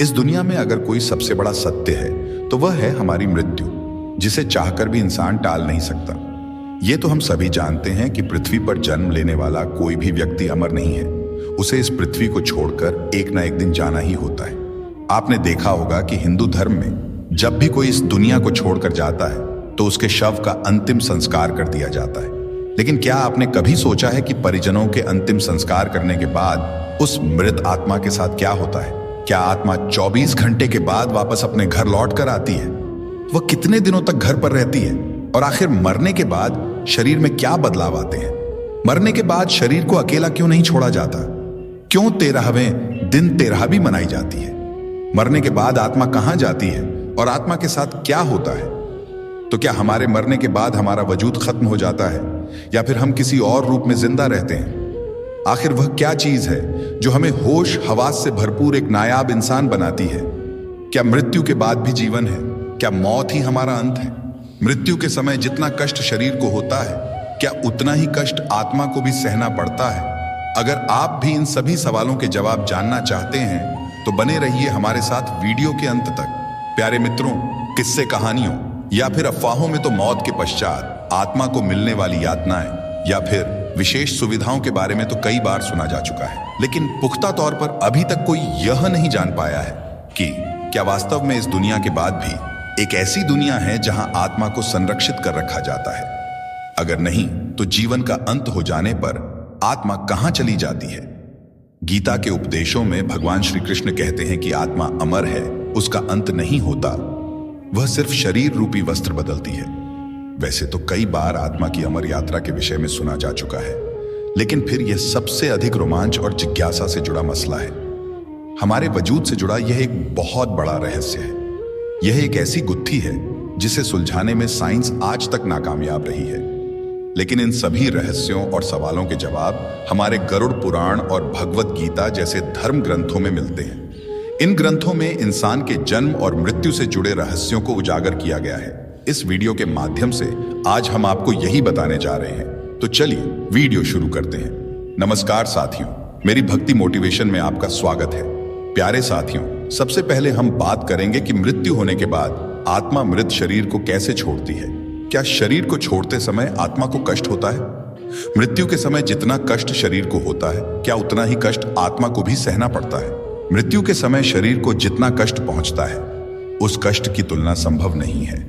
इस दुनिया में अगर कोई सबसे बड़ा सत्य है तो वह है हमारी मृत्यु, जिसे चाहकर भी इंसान टाल नहीं सकता। ये तो हम सभी जानते हैं कि पृथ्वी पर जन्म लेने वाला कोई भी व्यक्ति अमर नहीं है। उसे इस पृथ्वी को छोड़कर एक ना एक दिन जाना ही होता है। आपने देखा होगा कि हिंदू धर्म में जब भी कोई इस दुनिया को छोड़कर जाता है तो उसके शव का अंतिम संस्कार कर दिया जाता है। लेकिन क्या आपने कभी सोचा है कि परिजनों के अंतिम संस्कार करने के बाद उस मृत आत्मा के साथ क्या होता है? क्या आत्मा 24 घंटे के बाद वापस अपने घर लौट कर आती है? वह कितने दिनों तक घर पर रहती है? और आखिर मरने के बाद शरीर में क्या बदलाव आते हैं? मरने के बाद शरीर को अकेला क्यों नहीं छोड़ा जाता? क्यों 13वें दिन 13 भी मनाई जाती है? मरने के बाद आत्मा कहां जाती है और आत्मा के साथ क्या होता है? तो क्या हमारे मरने के बाद हमारा वजूद खत्म हो जाता है या फिर हम किसी और रूप में जिंदा रहते हैं? आखिर वह क्या चीज है जो हमें होश हवास से भरपूर एक नायाब इंसान बनाती है? क्या मृत्यु के बाद भी जीवन है? क्या मौत ही हमारा अंत है? मृत्यु के समय जितना कष्ट शरीर को होता है, क्या उतना ही कष्ट आत्मा को भी सहना पड़ता है? अगर आप भी इन सभी सवालों के जवाब जानना चाहते हैं तो बने रहिए हमारे साथ वीडियो के अंत तक। प्यारे मित्रों, किस्से कहानियों या फिर अफवाहों में तो मौत के पश्चात आत्मा को मिलने वाली यातनाएं या फिर विशेष सुविधाओं के बारे में तो कई बार सुना जा चुका है, लेकिन पुख्ता तौर पर अभी तक कोई यह नहीं जान पाया है कि क्या वास्तव में इस दुनिया के बाद भी एक ऐसी दुनिया है जहां आत्मा को संरक्षित कर रखा जाता है। अगर नहीं तो जीवन का अंत हो जाने पर आत्मा कहां चली जाती है? गीता के उपदेशों में भगवान श्री कृष्ण कहते हैं कि आत्मा अमर है, उसका अंत नहीं होता, वह सिर्फ शरीर रूपी वस्त्र बदलती है। वैसे तो कई बार आत्मा की अमर यात्रा के विषय में सुना जा चुका है, लेकिन फिर यह सबसे अधिक रोमांच और जिज्ञासा से जुड़ा मसला है। हमारे वजूद से जुड़ा यह एक बहुत बड़ा रहस्य है। यह एक ऐसी गुत्थी है जिसे सुलझाने में साइंस आज तक नाकामयाब रही है। लेकिन इन सभी रहस्यों और सवालों के जवाब हमारे गरुड़ पुराण और भगवत गीता जैसे धर्म ग्रंथों में मिलते हैं। इन ग्रंथों में इंसान के जन्म और मृत्यु से जुड़े रहस्यों को उजागर किया गया है। इस वीडियो के माध्यम से आज हम आपको यही बताने जा रहे हैं। तो चलिए वीडियो शुरू करते हैं। नमस्कार साथियों, मेरी भक्ति मोटिवेशन में आपका स्वागत है। प्यारे साथियों, सबसे पहले हम बात करेंगे कि मृत्यु होने के बाद आत्मा मृत शरीर को कैसे छोड़ती है। क्या शरीर को छोड़ते समय आत्मा को कष्ट होता है? मृत्यु के समय जितना कष्ट शरीर को होता है, क्या उतना ही कष्ट आत्मा को भी सहना पड़ता है? मृत्यु के समय शरीर को जितना कष्ट पहुंचता है, उस कष्ट की तुलना संभव नहीं है।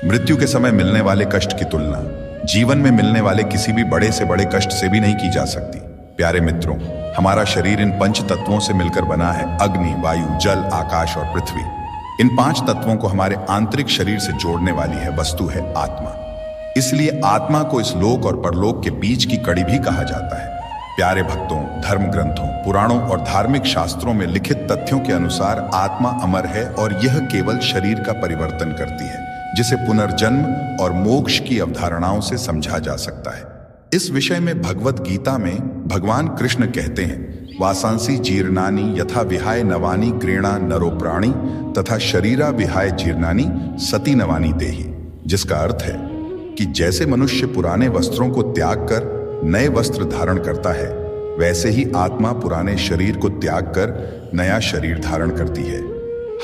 मृत्यु के समय मिलने वाले कष्ट की तुलना जीवन में मिलने वाले किसी भी बड़े से बड़े कष्ट से भी नहीं की जा सकती। प्यारे मित्रों, हमारा शरीर इन 5 तत्वों से मिलकर बना है। अग्नि, वायु, जल, आकाश और पृथ्वी। इन 5 तत्वों को हमारे आंतरिक शरीर से जोड़ने वाली है वस्तु है आत्मा। इसलिए आत्मा को इस लोक और परलोक के बीच की कड़ी भी कहा जाता है। प्यारे भक्तों, धर्म ग्रंथों, पुराणों और धार्मिक शास्त्रों में लिखित तथ्यों के अनुसार आत्मा अमर है और यह केवल शरीर का परिवर्तन करती है, जिसे पुनर्जन्म और मोक्ष की अवधारणाओं से समझा जा सकता है। इस विषय में भगवत गीता में भगवान कृष्ण कहते हैं, वासांसी जीर्णानि यथा विहाय नवानि गृणा नरो प्राणी तथा शरीरा विहाय जीर्णानि सती नवानि देहि। जिसका अर्थ है कि जैसे मनुष्य पुराने वस्त्रों को त्याग कर नए वस्त्र धारण करता है, वैसे ही आत्मा पुराने शरीर को त्याग कर नया शरीर धारण करती है।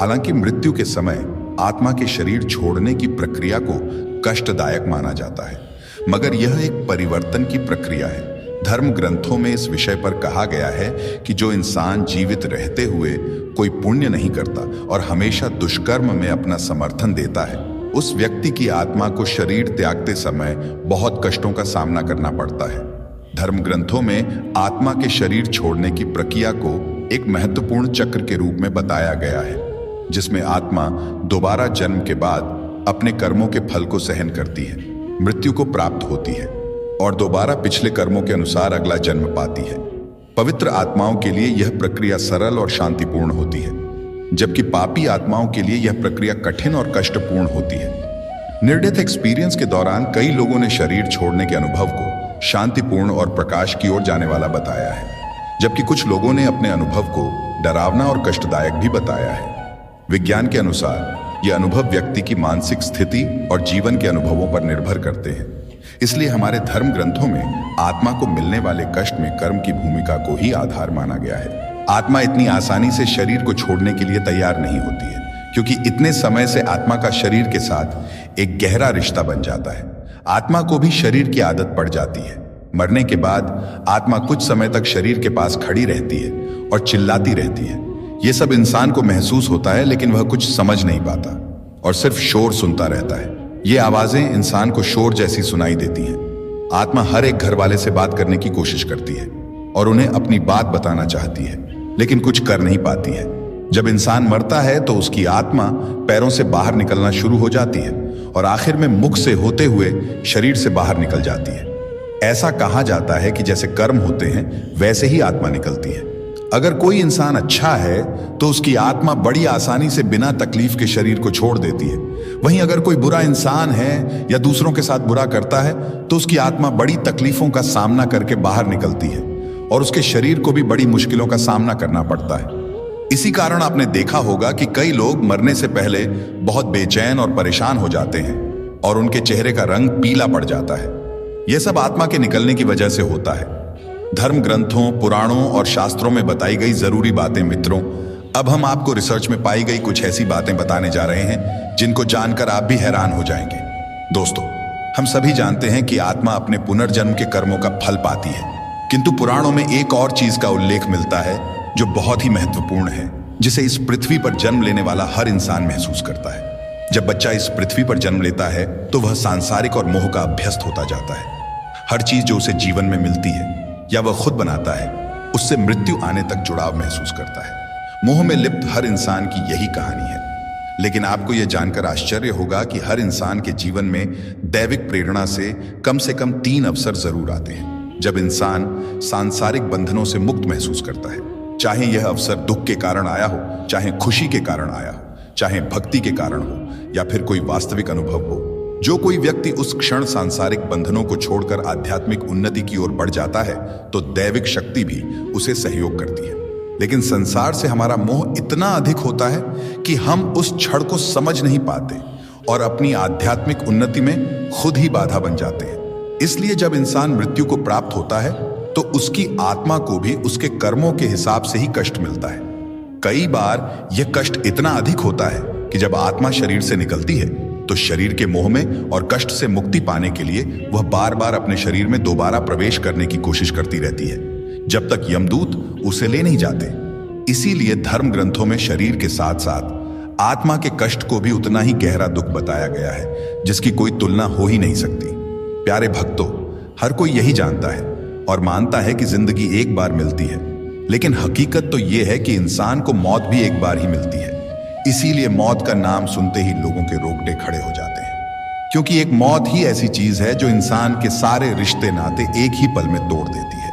हालांकि मृत्यु के समय आत्मा के शरीर छोड़ने की प्रक्रिया को कष्टदायक माना जाता है, मगर यह एक परिवर्तन की प्रक्रिया है। धर्म ग्रंथों में इस विषय पर कहा गया है कि जो इंसान जीवित रहते हुए कोई पुण्य नहीं करता और हमेशा दुष्कर्म में अपना समर्थन देता है, उस व्यक्ति की आत्मा को शरीर त्यागते समय बहुत कष्टों का सामना करना पड़ता है। धर्म ग्रंथों में आत्मा के शरीर छोड़ने की प्रक्रिया को एक महत्वपूर्ण चक्र के रूप में बताया गया है, जिसमें आत्मा दोबारा जन्म के बाद अपने कर्मों के फल को सहन करती है, मृत्यु को प्राप्त होती है और दोबारा पिछले कर्मों के अनुसार अगला जन्म पाती है। पवित्र आत्माओं के लिए यह प्रक्रिया सरल और शांतिपूर्ण होती है, जबकि पापी आत्माओं के लिए यह प्रक्रिया कठिन और कष्टपूर्ण होती है। नियर डेथ एक्सपीरियंस के दौरान कई लोगों ने शरीर छोड़ने के अनुभव को शांतिपूर्ण और प्रकाश की ओर जाने वाला बताया है, जबकि कुछ लोगों ने अपने अनुभव को डरावना और कष्टदायक भी बताया है। विज्ञान के अनुसार यह अनुभव व्यक्ति की मानसिक स्थिति और जीवन के अनुभवों पर निर्भर करते हैं। इसलिए हमारे धर्म ग्रंथों में आत्मा को मिलने वाले कष्ट में कर्म की भूमिका को ही आधार माना गया है। आत्मा इतनी आसानी से शरीर को छोड़ने के लिए तैयार नहीं होती है, क्योंकि इतने समय से आत्मा का शरीर के साथ एक गहरा रिश्ता बन जाता है। आत्मा को भी शरीर की आदत पड़ जाती है। मरने के बाद आत्मा कुछ समय तक शरीर के पास खड़ी रहती है और चिल्लाती रहती है। यह सब इंसान को महसूस होता है, लेकिन वह कुछ समझ नहीं पाता और सिर्फ शोर सुनता रहता है। ये आवाजें इंसान को शोर जैसी सुनाई देती हैं। आत्मा हर एक घर वाले से बात करने की कोशिश करती है और उन्हें अपनी बात बताना चाहती है, लेकिन कुछ कर नहीं पाती है। जब इंसान मरता है तो उसकी आत्मा पैरों से बाहर निकलना शुरू हो जाती है और आखिर में मुख से होते हुए शरीर से बाहर निकल जाती है। ऐसा कहा जाता है कि जैसे कर्म होते हैं वैसे ही आत्मा निकलती है। अगर कोई इंसान अच्छा है तो उसकी आत्मा बड़ी आसानी से बिना तकलीफ के शरीर को छोड़ देती है। वहीं अगर कोई बुरा इंसान है या दूसरों के साथ बुरा करता है तो उसकी आत्मा बड़ी तकलीफों का सामना करके बाहर निकलती है और उसके शरीर को भी बड़ी मुश्किलों का सामना करना पड़ता है। इसी कारण आपने देखा होगा कि कई लोग मरने से पहले बहुत बेचैन और परेशान हो जाते हैं और उनके चेहरे का रंग पीला पड़ जाता है। यह सब आत्मा के निकलने की वजह से होता है। धर्म ग्रंथों, पुराणों और शास्त्रों में बताई गई जरूरी बातें मित्रों, अब हम आपको रिसर्च में पाई गई कुछ ऐसी बातें बताने जा रहे हैं जिनको जानकर आप भी हैरान हो जाएंगे। दोस्तों, हम सभी जानते हैं कि आत्मा अपने पुनर्जन्म के कर्मों का फल पाती है, किंतु पुराणों में एक और चीज का उल्लेख मिलता है जो बहुत ही महत्वपूर्ण है, जिसे इस पृथ्वी पर जन्म लेने वाला हर इंसान महसूस करता है। जब बच्चा इस पृथ्वी पर जन्म लेता है तो वह सांसारिक और मोह का अभ्यस्त होता जाता है। हर चीज जो उसे जीवन में मिलती है या वह खुद बनाता है, उससे मृत्यु आने तक जुड़ाव महसूस करता है। मोह में लिप्त हर इंसान की यही कहानी है। लेकिन आपको यह जानकर आश्चर्य होगा कि हर इंसान के जीवन में दैविक प्रेरणा से कम 3 अवसर जरूर आते हैं जब इंसान सांसारिक बंधनों से मुक्त महसूस करता है। चाहे यह अवसर दुख के कारण आया हो, चाहे खुशी के कारण आया हो, चाहे भक्ति के कारण हो या फिर कोई वास्तविक अनुभव हो। जो कोई व्यक्ति उस क्षण सांसारिक बंधनों को छोड़कर आध्यात्मिक उन्नति की ओर बढ़ जाता है तो दैविक शक्ति भी उसे सहयोग करती है। लेकिन संसार से हमारा मोह इतना अधिक होता है कि हम उस क्षण को समझ नहीं पाते और अपनी आध्यात्मिक उन्नति में खुद ही बाधा बन जाते हैं। इसलिए जब इंसान मृत्यु को प्राप्त होता है तो उसकी आत्मा को भी उसके कर्मों के हिसाब से ही कष्ट मिलता है। कई बार यह कष्ट इतना अधिक होता है कि जब आत्मा शरीर से निकलती है तो शरीर के मोह में और कष्ट से मुक्ति पाने के लिए वह बार बार अपने शरीर में दोबारा प्रवेश करने की कोशिश करती रहती है, जब तक यमदूत उसे ले नहीं जाते। इसीलिए धर्म ग्रंथों में शरीर के साथ साथ आत्मा के कष्ट को भी उतना ही गहरा दुख बताया गया है जिसकी कोई तुलना हो ही नहीं सकती। प्यारे भक्तों, हर कोई यही जानता है और मानता है कि जिंदगी एक बार मिलती है, लेकिन हकीकत तो यह है कि इंसान को मौत भी एक बार ही मिलती है। इसीलिए मौत का नाम सुनते ही लोगों के रोंगटे खड़े हो जाते हैं, क्योंकि एक मौत ही ऐसी चीज है जो इंसान के सारे रिश्ते नाते एक ही पल में तोड़ देती है।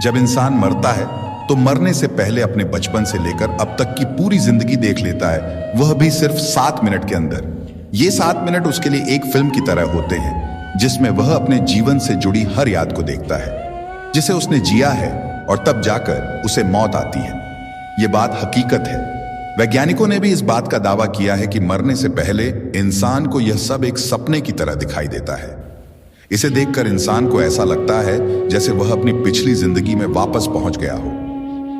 जब इंसान मरता है तो मरने से पहले अपने बचपन से लेकर अब तक की पूरी जिंदगी देख लेता है, वह भी सिर्फ 7 मिनट के अंदर। ये 7 मिनट उसके लिए एक फिल्म की तरह होते हैं जिसमें वह अपने जीवन से जुड़ी हर याद को देखता है जिसे उसने जिया है, और तब जाकर उसे मौत आती है। ये बात हकीकत है। वैज्ञानिकों ने भी इस बात का दावा किया है कि मरने से पहले इंसान को यह सब एक सपने की तरह दिखाई देता है। इसे देखकर इंसान को ऐसा लगता है जैसे वह अपनी पिछली जिंदगी में वापस पहुंच गया हो।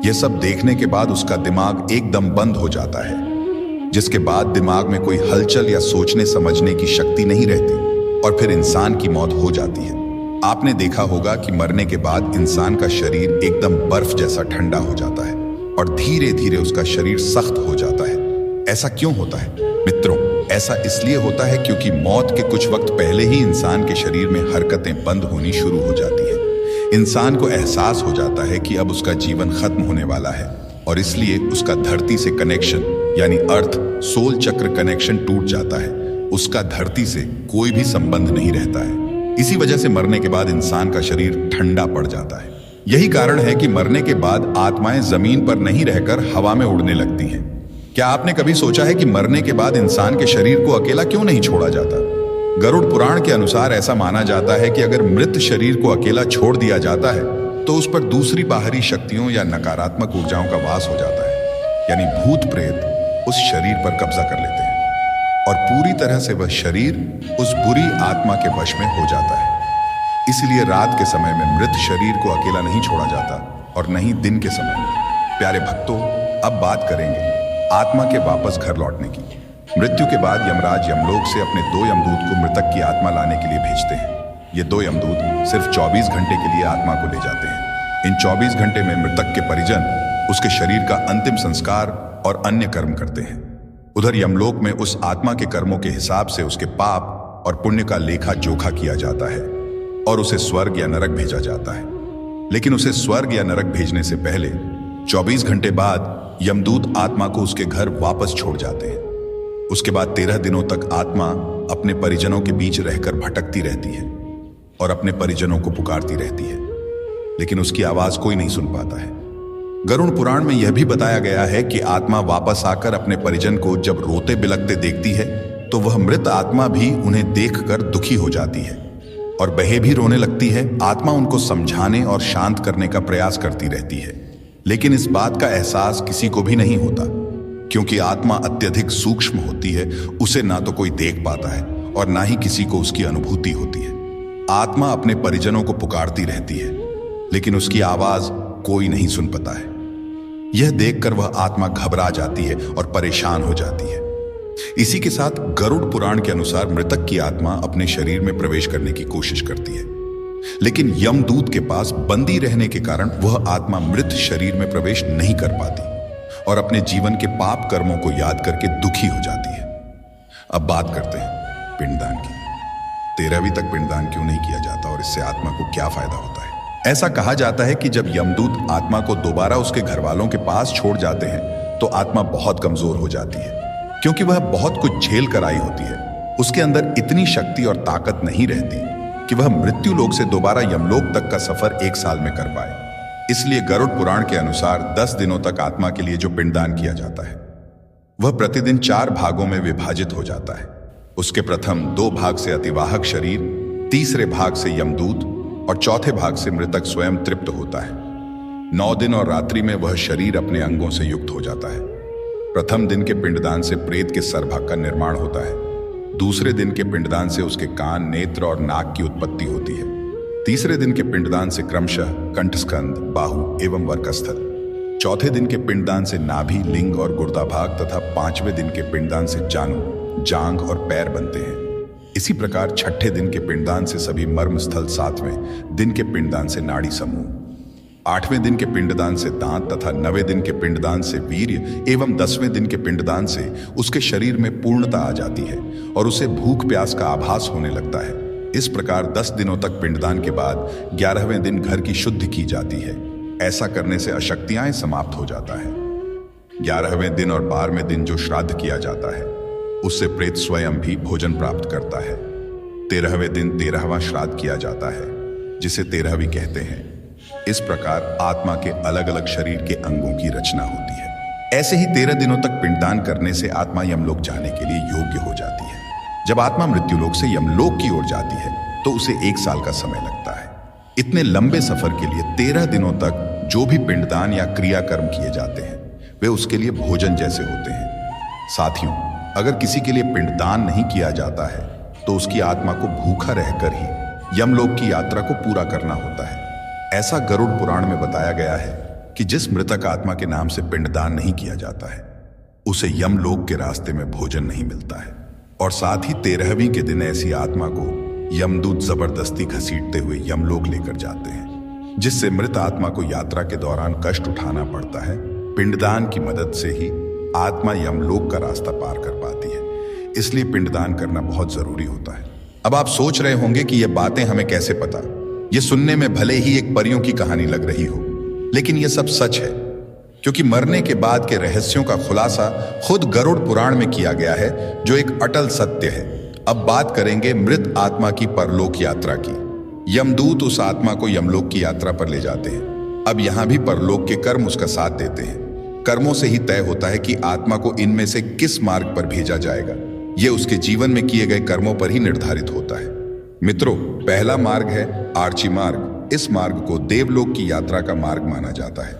यह सब देखने के बाद उसका दिमाग एकदम बंद हो जाता है, जिसके बाद दिमाग में कोई हलचल या सोचने समझने की शक्ति नहीं रहती और फिर इंसान की मौत हो जाती है। आपने देखा होगा कि मरने के बाद इंसान का शरीर एकदम बर्फ जैसा ठंडा हो जाता है और धीरे धीरे उसका शरीर सख्त हो जाता है। ऐसा क्यों होता है मित्रों? ऐसा इसलिए होता है क्योंकि मौत के कुछ वक्त पहले ही इंसान के शरीर में हरकतें बंद होनी शुरू हो जाती है। इंसान को एहसास हो जाता है कि अब उसका जीवन खत्म होने वाला है और इसलिए उसका धरती से कनेक्शन यानी अर्थ सोल चक्र कनेक्शन टूट जाता है। उसका धरती से कोई भी संबंध नहीं रहता है। इसी वजह से मरने के बाद इंसान का शरीर ठंडा पड़ जाता है। यही कारण है कि मरने के बाद आत्माएं जमीन पर नहीं रहकर हवा में उड़ने लगती हैं। क्या आपने कभी सोचा है कि मरने के बाद इंसान के शरीर को अकेला क्यों नहीं छोड़ा जाता? गरुड़ पुराण के अनुसार ऐसा माना जाता है कि अगर मृत शरीर को अकेला छोड़ दिया जाता है तो उस पर दूसरी बाहरी शक्तियों या नकारात्मक ऊर्जाओं का वास हो जाता है, यानी भूत प्रेत उस शरीर पर कब्जा कर लेते हैं और पूरी तरह से वह शरीर उस बुरी आत्मा के वश में हो जाता है। इसलिए रात के समय में मृत शरीर को अकेला नहीं छोड़ा जाता और न ही दिन के समय में। प्यारे भक्तों, अब बात करेंगे आत्मा के वापस घर लौटने की। मृत्यु के बाद यमराज यमलोक से अपने 2 यमदूत को मृतक की आत्मा लाने के लिए भेजते हैं। ये 2 यमदूत सिर्फ 24 घंटे के लिए आत्मा को ले जाते हैं। इन 24 घंटे में मृतक के परिजन उसके शरीर का अंतिम संस्कार और अन्य कर्म करते हैं। उधर यमलोक में उस आत्मा के कर्मों के हिसाब से उसके पाप और पुण्य का लेखा जोखा किया जाता है और उसे स्वर्ग या नरक भेजा जाता है। लेकिन उसे स्वर्ग या नरक भेजने से पहले 24 घंटे बाद यमदूत आत्मा को उसके घर वापस छोड़ जाते हैं। उसके बाद 13 दिनों तक आत्मा अपने परिजनों के बीच रहकर भटकती रहती है और अपने परिजनों को पुकारती रहती है, लेकिन उसकी आवाज कोई नहीं सुन पाता है। गरुड़ पुराण में यह भी बताया गया है कि आत्मा वापस आकर अपने परिजन को जब रोते बिलखते देखती है तो वह मृत आत्मा भी उन्हें देखकर दुखी हो जाती है और वह भी रोने लगती है। आत्मा उनको समझाने और शांत करने का प्रयास करती रहती है, लेकिन इस बात का एहसास किसी को भी नहीं होता, क्योंकि आत्मा अत्यधिक सूक्ष्म होती है। उसे ना तो कोई देख पाता है और ना ही किसी को उसकी अनुभूति होती है। आत्मा अपने परिजनों को पुकारती रहती है, लेकिन उसकी आवाज कोई नहीं सुन पाता है। यह देखकर वह आत्मा घबरा जाती है और परेशान हो जाती है। इसी के साथ गरुड़ पुराण के अनुसार मृतक की आत्मा अपने शरीर में प्रवेश करने की कोशिश करती है, लेकिन यमदूत के पास बंदी रहने के कारण वह आत्मा मृत शरीर में प्रवेश नहीं कर पाती और अपने जीवन के पाप कर्मों को याद करके दुखी हो जाती है। अब बात करते हैं पिंडदान की। 13वीं तक पिंडदान क्यों नहीं किया जाता और इससे आत्मा को क्या फायदा होता है? ऐसा कहा जाता है कि जब यमदूत आत्मा को दोबारा उसके घर वालों के पास छोड़ जाते हैं तो आत्मा बहुत कमजोर हो जाती है, क्योंकि वह बहुत कुछ झेल कर आई होती है। उसके अंदर इतनी शक्ति और ताकत नहीं रहती कि वह मृत्यु लोक से दोबारा यमलोक तक का सफर 1 साल में कर पाए। इसलिए गरुड़ पुराण के अनुसार 10 दिनों तक आत्मा के लिए जो पिंडदान किया जाता है वह प्रतिदिन 4 भागों में विभाजित हो जाता है। उसके प्रथम 2 भाग से अतिवाहक शरीर, तीसरे भाग से यमदूत और चौथे भाग से मृतक स्वयं तृप्त होता है। 9 दिन और रात्रि में वह शरीर अपने अंगों से युक्त हो जाता है। प्रथम दिन के पिंडदान से प्रेत के सरभाग का निर्माण होता है। दूसरे दिन के पिंडदान से उसके कान, नेत्र और नाक की उत्पत्ति होती है। तीसरे दिन के पिंडदान से क्रमशः कंठस्कंद, बाहु एवं वरकस्थल। चौथे दिन के पिंडदान से नाभि, लिंग और गुर्दा भाग तथा 5वें दिन के पिंडदान से जानु, जांघ और पैर बनते हैं। इसी प्रकार 6ठे दिन के पिंडदान से सभी मर्म स्थल, 7वें दिन के पिंडदान से नाड़ी समूह, 8वें दिन के पिंडदान से दांत तथा 9वें दिन के पिंडदान से वीर्य एवं 10वें दिन के पिंडदान से उसके शरीर में पूर्णता आ जाती है और उसे भूख प्यास का आभास होने लगता है। इस प्रकार 10 दिनों तक पिंडदान के बाद 11वें दिन घर की शुद्धि की जाती है। ऐसा करने से अशक्तियां समाप्त हो जाता है। 11वें दिन और 12वें दिन जो श्राद्ध किया जाता है उससे प्रेत स्वयं भी भोजन प्राप्त करता है। 13वें दिन 13वां श्राद्ध किया जाता है, जिसे 13वीं कहते हैं। इस प्रकार आत्मा के अलग अलग शरीर के अंगों की रचना होती है। ऐसे ही 13 दिनों तक पिंडदान करने से आत्मा यमलोक जाने के लिए योग्य हो जाती है। जब आत्मा मृत्युलोक से यमलोक की ओर जाती है तो उसे 1 साल का समय लगता है। इतने लंबे सफर के लिए 13 दिनों तक जो भी पिंडदान या क्रियाकर्म किए जाते हैं वे उसके लिए भोजन जैसे होते हैं। साथियों, अगर किसी के लिए पिंडदान नहीं किया जाता है तो उसकी आत्मा को भूखा रहकर ही यमलोक की यात्रा को पूरा करना होता है। ऐसा गरुड़ पुराण में बताया गया है कि जिस मृतक आत्मा के नाम से पिंडदान नहीं किया जाता है उसे यमलोक के रास्ते में भोजन नहीं मिलता है। और साथ ही 13वीं के दिन ऐसी आत्मा को यमदूत जबरदस्ती घसीटते हुए यमलोक लेकर जाते हैं, जिससे मृत आत्मा को यात्रा के दौरान कष्ट उठाना पड़ता है। पिंडदान की मदद से ही आत्मा यमलोक का रास्ता पार कर पाती है। इसलिए पिंडदान करना बहुत जरूरी होता है। अब आप सोच रहे होंगे कि ये बातें हमें कैसे पता। ये सुनने में भले ही एक परियों की कहानी लग रही हो, लेकिन ये सब सच है, क्योंकि मरने के बाद के रहस्यों का खुलासा खुद गरुड़ पुराण में किया गया है, जो एक अटल सत्य है। अब बात करेंगे मृत आत्मा की परलोक यात्रा की। यमदूत उस आत्मा को यमलोक की यात्रा पर ले जाते हैं। अब यहां भी परलोक के कर्म उसका साथ देते हैं। कर्मों से ही तय होता है कि आत्मा को इनमें से किस मार्ग पर भेजा जाएगा। यह उसके जीवन में किए गए कर्मों पर ही निर्धारित होता है। मित्रों, पहला मार्ग है आर्ची मार्ग। इस मार्ग को देवलोक की यात्रा का मार्ग माना जाता है।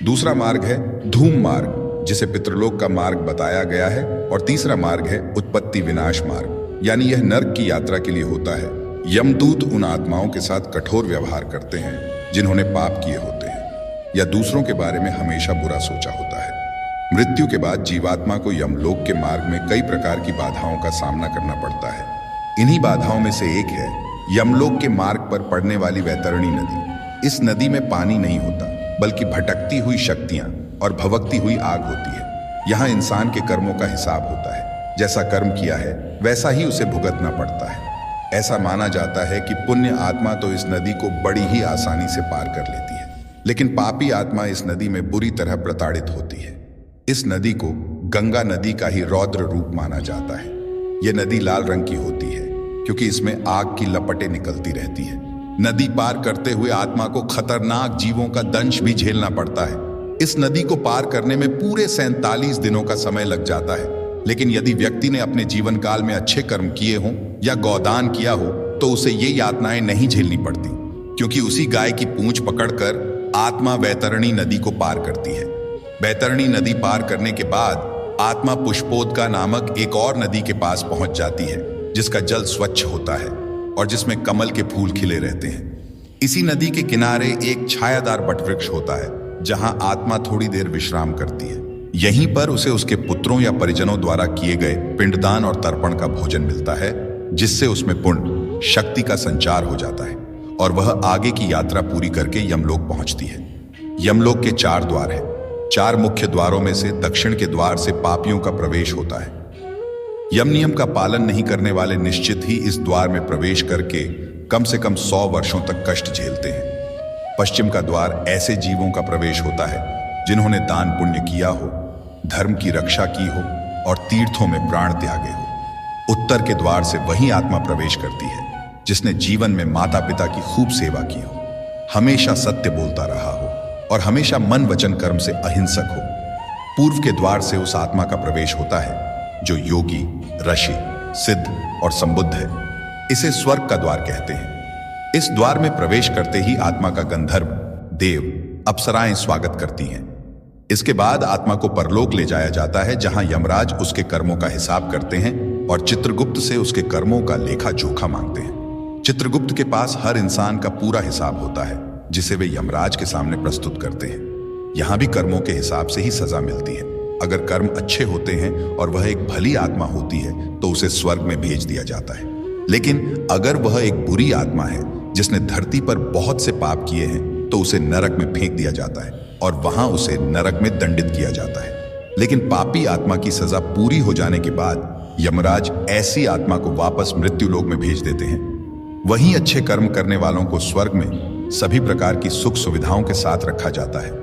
दूसरा मार्ग है धूम मार्ग, जिसे पितृलोक का मार्ग बताया गया है। और तीसरा मार्ग है उत्पत्ति विनाश मार्ग, यानी यह नर्क की यात्रा के लिए होता है। यमदूत उन आत्माओं के साथ कठोर व्यवहार करते हैं जिन्होंने पाप किए होते हैं। या दूसरों के बारे में हमेशा बुरा सोचा होता है। मृत्यु के बाद जीवात्मा को यमलोक के मार्ग में कई प्रकार की बाधाओं का सामना करना पड़ता है। इन्हीं बाधाओं में से एक है यमलोक के मार्ग पर पड़ने वाली वैतरणी नदी। इस नदी में पानी नहीं होता, बल्कि भटकती हुई शक्तियां और भवकती हुई आग होती है। यहाँ इंसान के कर्मों का हिसाब होता है। जैसा कर्म किया है वैसा ही उसे भुगतना पड़ता है। ऐसा माना जाता है कि पुण्य आत्मा तो इस नदी को बड़ी ही आसानी से पार कर लेती है, लेकिन पापी आत्मा इस नदी में बुरी तरह प्रताड़ित होती है। इस नदी को गंगा नदी का ही रौद्र रूप माना जाता है। यह नदी लाल रंग की होती है क्योंकि इसमें आग की लपटें निकलती रहती है। नदी पार करते हुए आत्मा को खतरनाक जीवों का दंश भी झेलना पड़ता है। इस नदी को पार करने में पूरे 47 दिनों का समय लग जाता है। लेकिन यदि व्यक्ति ने अपने जीवन काल में अच्छे कर्म किए हों या गौदान किया हो तो उसे ये यातनाएं नहीं झेलनी पड़ती, क्योंकि उसी गाय की पूंछ पकड़कर आत्मा वैतरणी नदी को पार करती है। वैतरणी नदी पार करने के बाद आत्मा पुष्पोदका नामक एक और नदी के पास पहुंच जाती है, जिसका जल स्वच्छ होता है और जिसमें कमल के फूल खिले रहते हैं। इसी नदी के किनारे एक छायादार वटवृक्ष होता है, जहां आत्मा थोड़ी देर विश्राम करती है। यहीं पर उसे उसके पुत्रों या परिजनों द्वारा किए गए पिंडदान और तर्पण का भोजन मिलता है, जिससे उसमें पुण्य शक्ति का संचार हो जाता है और वह आगे की यात्रा पूरी करके यमलोक पहुंचती है। यमलोक के 4 द्वार हैं। 4 मुख्य द्वारों में से दक्षिण के द्वार से पापियों का प्रवेश होता है। यम नियम का पालन नहीं करने वाले निश्चित ही इस द्वार में प्रवेश करके कम से कम 100 वर्षों तक कष्ट झेलते हैं। पश्चिम का द्वार ऐसे जीवों का प्रवेश होता है जिन्होंने दान पुण्य किया हो, धर्म की रक्षा की हो और तीर्थों में प्राण त्यागे हो। उत्तर के द्वार से वही आत्मा प्रवेश करती है जिसने जीवन में माता पिता की खूब सेवा की हो, हमेशा सत्य बोलता रहा हो और हमेशा मन वचन कर्म से अहिंसक हो। पूर्व के द्वार से उस आत्मा का प्रवेश होता है जो योगी, ऋषि, सिद्ध और संबुद्ध है। इसे स्वर्ग का द्वार कहते हैं। इस द्वार में प्रवेश करते ही आत्मा का गंधर्व, देव, अप्सराएं स्वागत करती हैं। इसके बाद आत्मा को परलोक ले जाया जाता है, जहां यमराज उसके कर्मों का हिसाब करते हैं और चित्रगुप्त से उसके कर्मों का लेखा जोखा मांगते हैं। चित्रगुप्त के पास हर इंसान का पूरा हिसाब होता है, जिसे वे यमराज के सामने प्रस्तुत करते हैं। यहां भी कर्मों के हिसाब से ही सजा मिलती है। अगर कर्म अच्छे होते हैं और वह एक भली आत्मा होती है तो उसे स्वर्ग में भेज दिया जाता है। लेकिन अगर वह एक बुरी आत्मा है जिसने धरती पर बहुत से पाप किए हैं तो उसे नरक में फेंक दिया जाता है और वहां उसे नरक में दंडित किया जाता है। लेकिन पापी आत्मा की सजा पूरी हो जाने के बाद यमराज ऐसी आत्मा को वापस मृत्यु लोक में भेज देते हैं। वहीं अच्छे कर्म करने वालों को स्वर्ग में सभी प्रकार की सुख सुविधाओं के साथ रखा जाता है।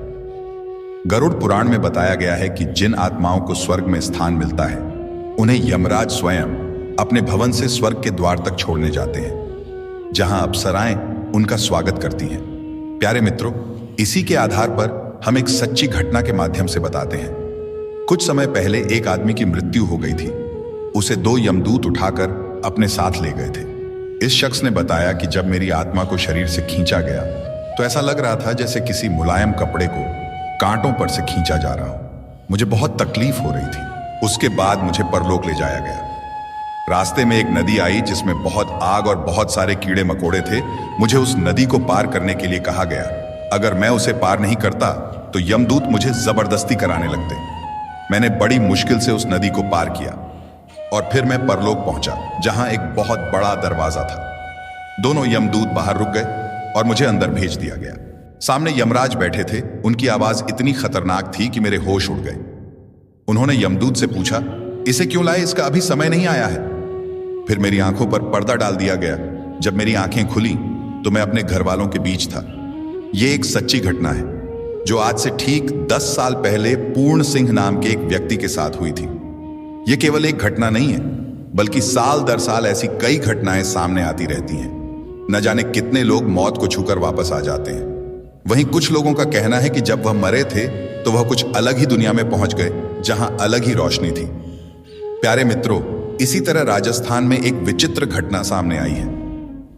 गरुड़ पुराण में बताया गया है कि जिन आत्माओं को स्वर्ग में स्थान मिलता है उन्हें यमराज स्वयं अपने भवन से स्वर्ग के द्वार तक छोड़ने जाते हैं, जहां अप्सराएं उनका स्वागत करती हैं। प्यारे मित्रों, इसी के आधार पर हम एक सच्ची घटना के माध्यम से बताते हैं। कुछ समय पहले एक आदमी की मृत्यु हो गई थी। उसे 2 यमदूत उठाकर अपने साथ ले गए थे। इस शख्स ने बताया कि जब मेरी आत्मा को शरीर से खींचा गया तो ऐसा लग रहा था जैसे किसी मुलायम कपड़े को कांटों पर से खींचा जा रहा हो। मुझे बहुत तकलीफ हो रही थी। उसके बाद मुझे परलोक ले जाया गया। रास्ते में एक नदी आई जिसमें बहुत आग और बहुत सारे कीड़े मकोड़े थे। मुझे उस नदी को पार करने के लिए कहा गया। अगर मैं उसे पार नहीं करता तो यमदूत मुझे जबरदस्ती कराने लगते। मैंने बड़ी मुश्किल से उस नदी को पार किया और फिर मैं परलोक पहुंचा, जहां एक बहुत बड़ा दरवाजा था। दोनों यमदूत बाहर रुक गए और मुझे अंदर भेज दिया गया। सामने यमराज बैठे थे। उनकी आवाज इतनी खतरनाक थी कि मेरे होश उड़ गए। उन्होंने यमदूत से पूछा, इसे क्यों लाए? इसका अभी समय नहीं आया है। फिर मेरी आंखों पर पर्दा डाल दिया गया। जब मेरी आंखें खुली तो मैं अपने घर वालों के बीच था। यह एक सच्ची घटना है जो आज से ठीक 10 साल पहले पूर्ण सिंह नाम के एक व्यक्ति के साथ हुई थी। यह केवल एक घटना नहीं है, बल्कि साल दर साल ऐसी कई घटनाएं सामने आती रहती हैं। न जाने कितने लोग मौत को छूकर वापस आ जाते हैं। वहीं कुछ लोगों का कहना है कि जब वह मरे थे तो वह कुछ अलग ही दुनिया में पहुंच गए, जहां अलग ही रोशनी थी। प्यारे मित्रों, इसी तरह राजस्थान में एक विचित्र घटना सामने आई है।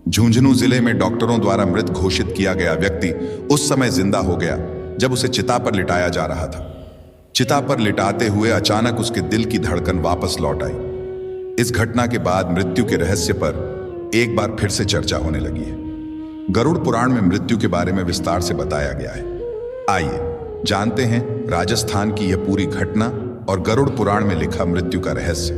झुंझुनू जिले में डॉक्टरों द्वारा मृत घोषित किया गया व्यक्ति उस समय जिंदा हो गया जब उसे चिता पर लिटाया जा रहा था। चिता पर लिटाते हुए अचानक उसके दिल की धड़कन वापस लौट आई। इस घटना के बाद मृत्यु के रहस्य पर एक बार फिर से चर्चा होने लगी है। गरुड़ पुराण में मृत्यु के बारे में विस्तार से बताया गया है। आइए जानते हैं राजस्थान की यह पूरी घटना और गरुड़ पुराण में लिखा मृत्यु का रहस्य।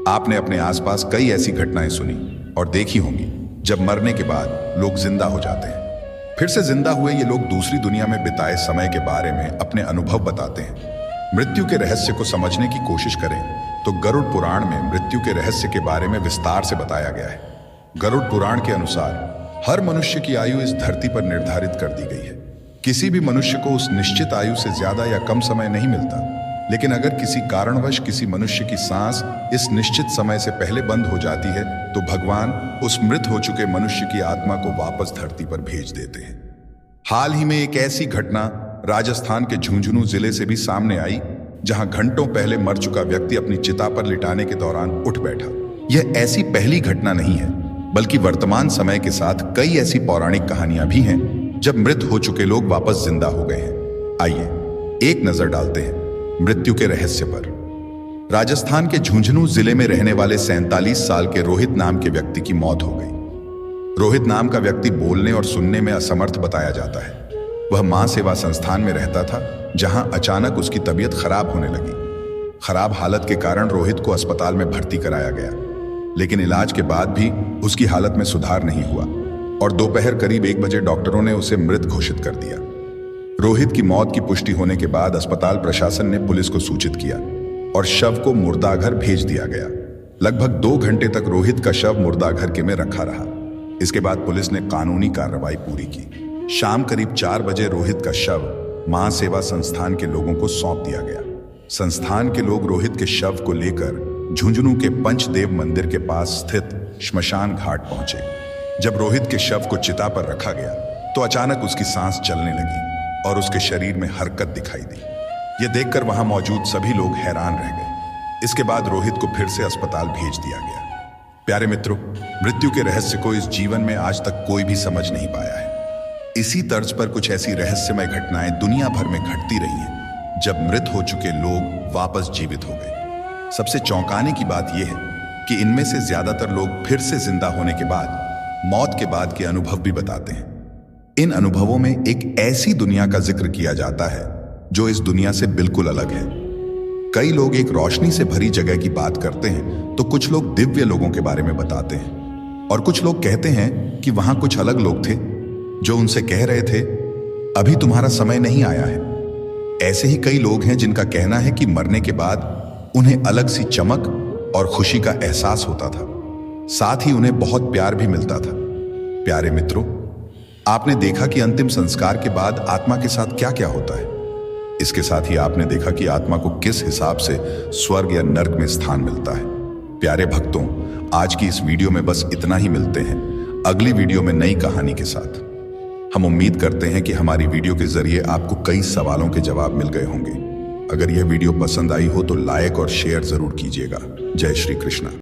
आपने अपने आसपास कई ऐसी घटनाएं सुनी और देखी होंगी जब मरने के बाद लोग जिंदा हो जाते हैं। फिर से जिंदा हुए ये लोग दूसरी दुनिया में बिताए समय के बारे में अपने अनुभव बताते हैं। मृत्यु के रहस्य को समझने की कोशिश करें तो गरुड़ पुराण में मृत्यु के रहस्य के बारे में विस्तार से बताया गया है। गरुड़ पुराण के अनुसार हर मनुष्य की आयु इस धरती पर निर्धारित कर दी गई है। किसी भी मनुष्य को उस निश्चित आयु से ज्यादा या कम समय नहीं मिलता, लेकिन अगर किसी कारणवश किसी मनुष्य की सांस इस निश्चित समय से पहले बंद हो जाती है तो भगवान उस मृत हो चुके मनुष्य की आत्मा को वापस धरती पर भेज देते हैं। हाल ही में एक ऐसी घटना राजस्थान के झुंझुनू जिले से भी सामने आई, जहां घंटों पहले मर चुका व्यक्ति अपनी चिता पर लिटाने के दौरान उठ बैठा। यह ऐसी पहली घटना नहीं है, बल्कि वर्तमान समय के साथ कई ऐसी पौराणिक कहानियां भी हैं जब मृत हो चुके लोग वापस जिंदा हो गए हैं। आइए एक नजर डालते हैं मृत्यु के रहस्य पर। राजस्थान के झुंझुनू जिले में रहने वाले 47 साल के रोहित नाम के व्यक्ति की मौत हो गई। रोहित नाम का व्यक्ति बोलने और सुनने में असमर्थ बताया जाता है। वह मां सेवा संस्थान में रहता था, जहां अचानक उसकी तबीयत खराब होने लगी। खराब हालत के कारण रोहित को अस्पताल में भर्ती कराया गया, लेकिन इलाज के बाद भी उसकी हालत में सुधार नहीं हुआ और दोपहर करीब 1 बजे डॉक्टरों ने उसे मृत घोषित कर दिया। रोहित की मौत की पुष्टि होने के बाद अस्पताल प्रशासन ने पुलिस को सूचित किया और शव को मुर्दाघर भेज दिया गया। लगभग 2 घंटे तक रोहित का शव मुर्दाघर में रखा रहा। इसके बाद पुलिस ने कानूनी कार्रवाई पूरी की। शाम करीब 4 बजे रोहित का शव मां सेवा संस्थान के लोगों को सौंप दिया गया। संस्थान के लोग रोहित के शव को लेकर झुंझुनू के पंचदेव मंदिर के पास स्थित श्मशान घाट पहुंचे। जब रोहित के शव को चिता पर रखा गया तो अचानक उसकी सांस चलने लगी और उसके शरीर में हरकत दिखाई दी। यह देखकर वहां मौजूद सभी लोग हैरान रह गए। इसके बाद रोहित को फिर से अस्पताल भेज दिया गया। प्यारे मित्रों, मृत्यु के रहस्य को इस जीवन में आज तक कोई भी समझ नहीं पाया है। इसी तर्ज पर कुछ ऐसी रहस्यमय घटनाएं दुनिया भर में घटती रही हैं, जब मृत हो चुके लोग वापस जीवित हो गए। सबसे चौंकाने की बात यह है कि इनमें से ज्यादातर लोग फिर से जिंदा होने के बाद मौत के बाद के अनुभव भी बताते हैं। इन अनुभवों में एक ऐसी दुनिया का जिक्र किया जाता है जो इस दुनिया से बिल्कुल अलग है। कई लोग एक रोशनी से भरी जगह की बात करते हैं तो कुछ लोग दिव्य लोगों के बारे में बताते हैं और कुछ लोग कहते हैं कि वहां कुछ अलग लोग थे जो उनसे कह रहे थे, अभी तुम्हारा समय नहीं आया है। ऐसे ही कई लोग हैं जिनका कहना है कि मरने के बाद उन्हें अलग सी चमक और खुशी का एहसास होता था, साथ ही उन्हें बहुत प्यार भी मिलता था। प्यारे मित्रों, आपने देखा कि अंतिम संस्कार के बाद आत्मा के साथ क्या क्या होता है। इसके साथ ही आपने देखा कि आत्मा को किस हिसाब से स्वर्ग या नर्क में स्थान मिलता है। प्यारे भक्तों, आज की इस वीडियो में बस इतना ही। मिलते हैं अगली वीडियो में नई कहानी के साथ। हम उम्मीद करते हैं कि हमारी वीडियो के जरिए आपको कई सवालों के जवाब मिल गए होंगे। अगर यह वीडियो पसंद आई हो तो लाइक और शेयर जरूर कीजिएगा। जय श्री कृष्ण।